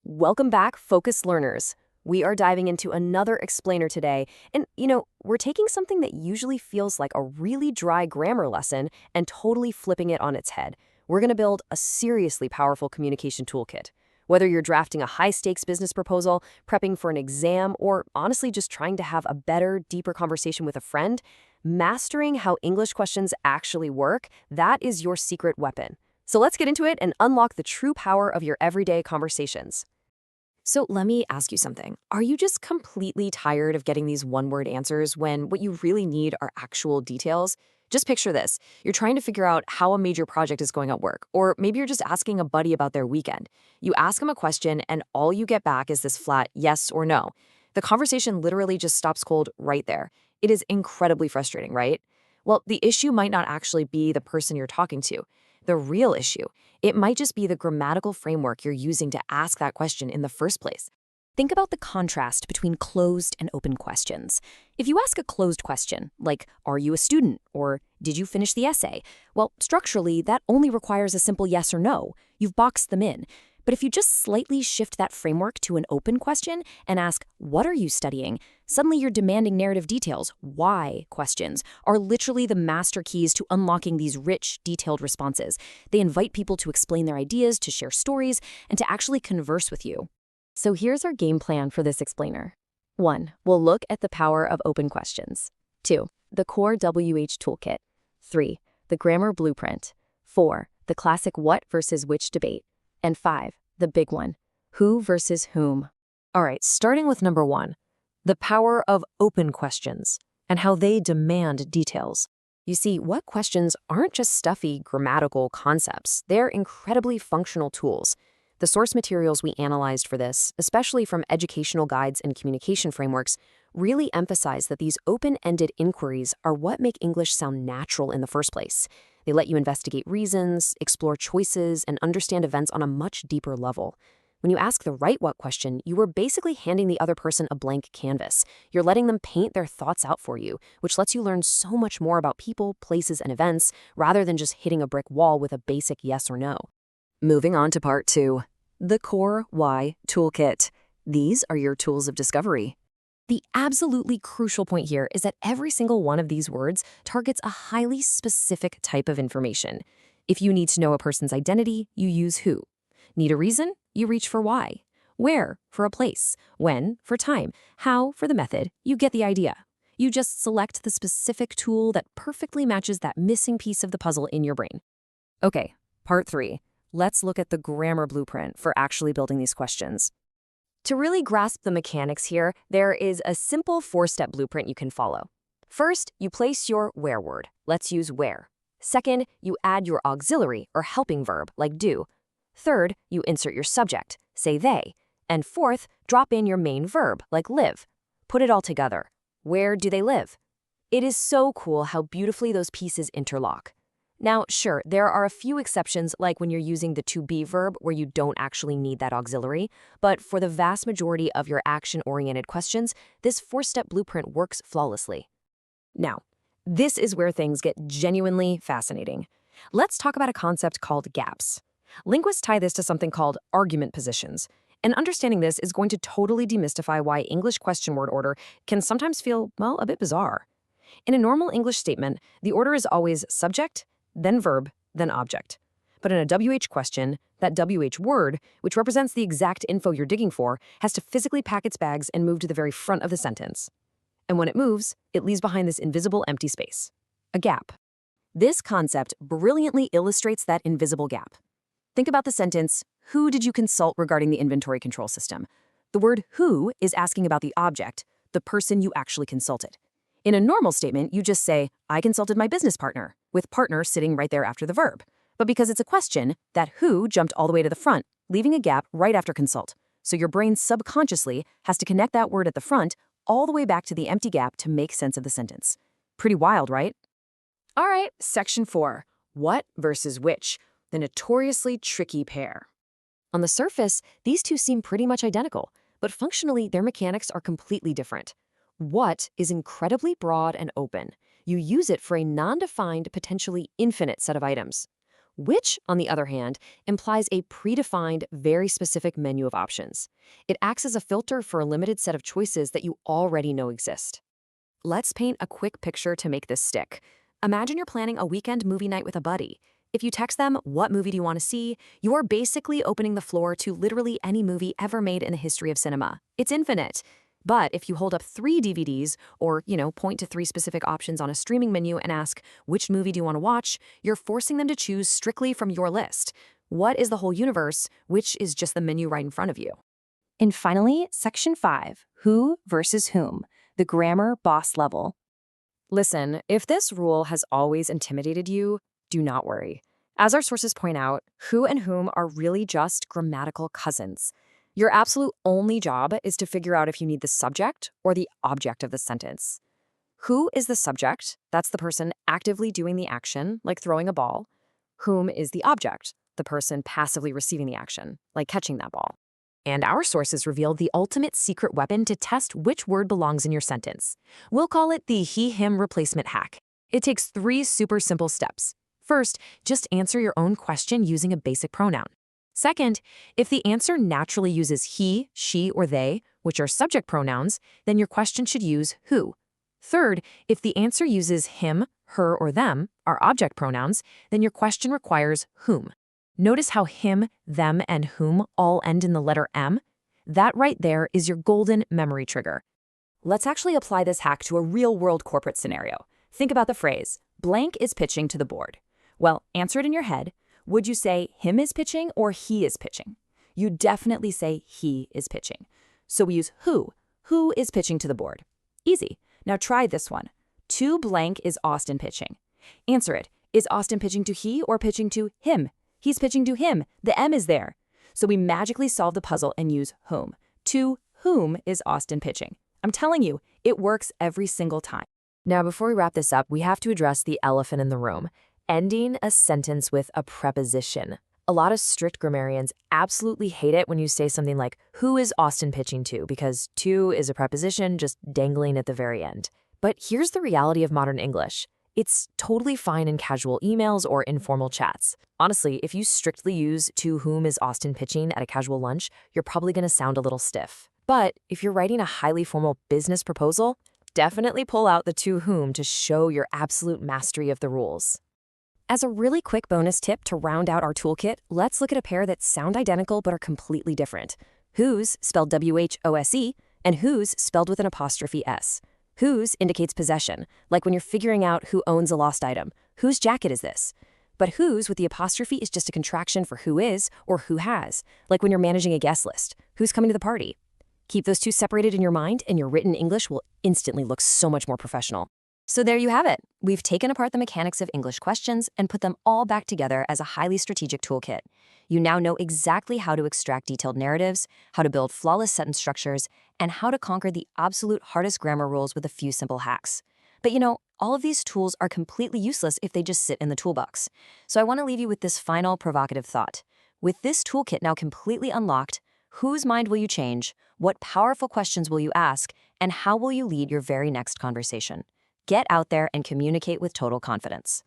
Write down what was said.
Welcome back, focused learners. We are diving into another explainer today. And, we're taking something that usually feels like a really dry grammar lesson and totally flipping it on its head. We're going to build a seriously powerful communication toolkit. Whether you're drafting a high-stakes business proposal, prepping for an exam, or honestly just trying to have a better, deeper conversation with a friend, mastering how English questions actually work, that is your secret weapon. So let's get into it and unlock the true power of your everyday conversations. So let me ask you something. Are you just completely tired of getting these one-word answers when what you really need are actual details? Just picture this. You're trying to figure out how a major project is going at work, or maybe you're just asking a buddy about their weekend. You ask them a question, and all you get back is this flat yes or no. The conversation literally just stops cold right there. It is incredibly frustrating, right? Well, the issue might not actually be the person you're talking to. The real issue, it might just be the grammatical framework you're using to ask that question in the first place. Think about the contrast between closed and open questions. If you ask a closed question, like, are you a student? Or did you finish the essay? Well, structurally, that only requires a simple yes or no. You've boxed them in. But if you just slightly shift that framework to an open question and ask, what are you studying? Suddenly you're demanding narrative details. Why questions are literally the master keys to unlocking these rich, detailed responses. They invite people to explain their ideas, to share stories, and to actually converse with you. So here's our game plan for this explainer. 1. We'll look at the power of open questions. 2. The core WH toolkit. 3. The grammar blueprint. 4. The classic what versus which debate. And 5. The big one. Who versus whom. All right, starting with number 1. The power of open questions and how they demand details. You see, what questions aren't just stuffy grammatical concepts. They're incredibly functional tools. The source materials we analyzed for this, especially from educational guides and communication frameworks, really emphasize that these open-ended inquiries are what make English sound natural in the first place. They let you investigate reasons, explore choices, and understand events on a much deeper level. When you ask the right what question, you are basically handing the other person a blank canvas. You're letting them paint their thoughts out for you, which lets you learn so much more about people, places, and events, rather than just hitting a brick wall with a basic yes or no. Moving on to part 2. The Core Why Toolkit. These are your tools of discovery. The absolutely crucial point here is that every single one of these words targets a highly specific type of information. If you need to know a person's identity, you use who. Need a reason? You reach for why. Where? For a place. When? For time. How? For the method. You get the idea. You just select the specific tool that perfectly matches that missing piece of the puzzle in your brain. Okay, part 3. Let's look at the grammar blueprint for actually building these questions. To really grasp the mechanics here, there is a simple 4-step blueprint you can follow. First, you place your where word. Let's use where. Second, you add your auxiliary or helping verb, like do. Third, you insert your subject, say they. And fourth, drop in your main verb, like live. Put it all together. Where do they live? It is so cool how beautifully those pieces interlock. Now, sure, there are a few exceptions, like when you're using the to be verb where you don't actually need that auxiliary, but for the vast majority of your action-oriented questions, this 4-step blueprint works flawlessly. Now, this is where things get genuinely fascinating. Let's talk about a concept called gaps. Linguists tie this to something called argument positions, and understanding this is going to totally demystify why English question word order can sometimes feel, well, a bit bizarre. In a normal English statement, the order is always subject, then verb, then object. But in a WH question, that WH word, which represents the exact info you're digging for, has to physically pack its bags and move to the very front of the sentence. And when it moves, it leaves behind this invisible empty space, a gap. This concept brilliantly illustrates that invisible gap. Think about the sentence, who did you consult regarding the inventory control system? The word who is asking about the object, the person you actually consulted. In a normal statement, you just say, I consulted my business partner, with partner sitting right there after the verb. But because it's a question, that who jumped all the way to the front, leaving a gap right after consult. So your brain subconsciously has to connect that word at the front all the way back to the empty gap to make sense of the sentence. Pretty wild, right? All right, section 4. What versus which, the notoriously tricky pair. On the surface, these two seem pretty much identical, but functionally their mechanics are completely different. What is incredibly broad and open. You use it for a non-defined, potentially infinite set of items. Which, on the other hand, implies a predefined, very specific menu of options. It acts as a filter for a limited set of choices that you already know exist. Let's paint a quick picture to make this stick. Imagine you're planning a weekend movie night with a buddy. If you text them, "What movie do you want to see?" you are basically opening the floor to literally any movie ever made in the history of cinema. It's infinite. But if you hold up 3 DVDs or, point to 3 specific options on a streaming menu and ask, "Which movie do you want to watch?" you're forcing them to choose strictly from your list. What is the whole universe, which is just the menu right in front of you? And finally, Section 5, Who versus Whom, the grammar boss level. Listen, if this rule has always intimidated you, do not worry. As our sources point out, who and whom are really just grammatical cousins. Your absolute only job is to figure out if you need the subject or the object of the sentence. Who is the subject? That's the person actively doing the action, like throwing a ball. Whom is the object? The person passively receiving the action, like catching that ball. And our sources reveal the ultimate secret weapon to test which word belongs in your sentence. We'll call it the he/him replacement hack. It takes 3 super simple steps. First, just answer your own question using a basic pronoun. Second, if the answer naturally uses he, she, or they, which are subject pronouns, then your question should use who. Third, if the answer uses him, her, or them, our object pronouns, then your question requires whom. Notice how him, them, and whom all end in the letter M? That right there is your golden memory trigger. Let's actually apply this hack to a real-world corporate scenario. Think about the phrase, "blank is pitching to the board." Well, answer it in your head. Would you say him is pitching or he is pitching? You definitely say he is pitching. So we use who. Who is pitching to the board? Easy. Now try this one. To blank is Austin pitching. Answer it. Is Austin pitching to he or pitching to him? He's pitching to him. The M is there. So we magically solve the puzzle and use whom. To whom is Austin pitching? I'm telling you, it works every single time. Now, before we wrap this up, we have to address the elephant in the room. Ending a sentence with a preposition. A lot of strict grammarians absolutely hate it when you say something like, "Who is Austin pitching to?" because to is a preposition just dangling at the very end. But here's the reality of modern English. It's totally fine in casual emails or informal chats. Honestly, if you strictly use "to whom is Austin pitching" at a casual lunch, you're probably going to sound a little stiff. But if you're writing a highly formal business proposal, definitely pull out the "to whom" to show your absolute mastery of the rules. As a really quick bonus tip to round out our toolkit, let's look at a pair that sound identical but are completely different. Whose, spelled W-H-O-S-E, and whose, spelled with an apostrophe S. Whose indicates possession, like when you're figuring out who owns a lost item. Whose jacket is this? But whose with the apostrophe is just a contraction for who is or who has, like when you're managing a guest list. Who's coming to the party? Keep those two separated in your mind and your written English will instantly look so much more professional. So there you have it. We've taken apart the mechanics of English questions and put them all back together as a highly strategic toolkit. You now know exactly how to extract detailed narratives, how to build flawless sentence structures, and how to conquer the absolute hardest grammar rules with a few simple hacks. But all of these tools are completely useless if they just sit in the toolbox. So I want to leave you with this final provocative thought. With this toolkit now completely unlocked, whose mind will you change? What powerful questions will you ask? And how will you lead your very next conversation? Get out there and communicate with total confidence.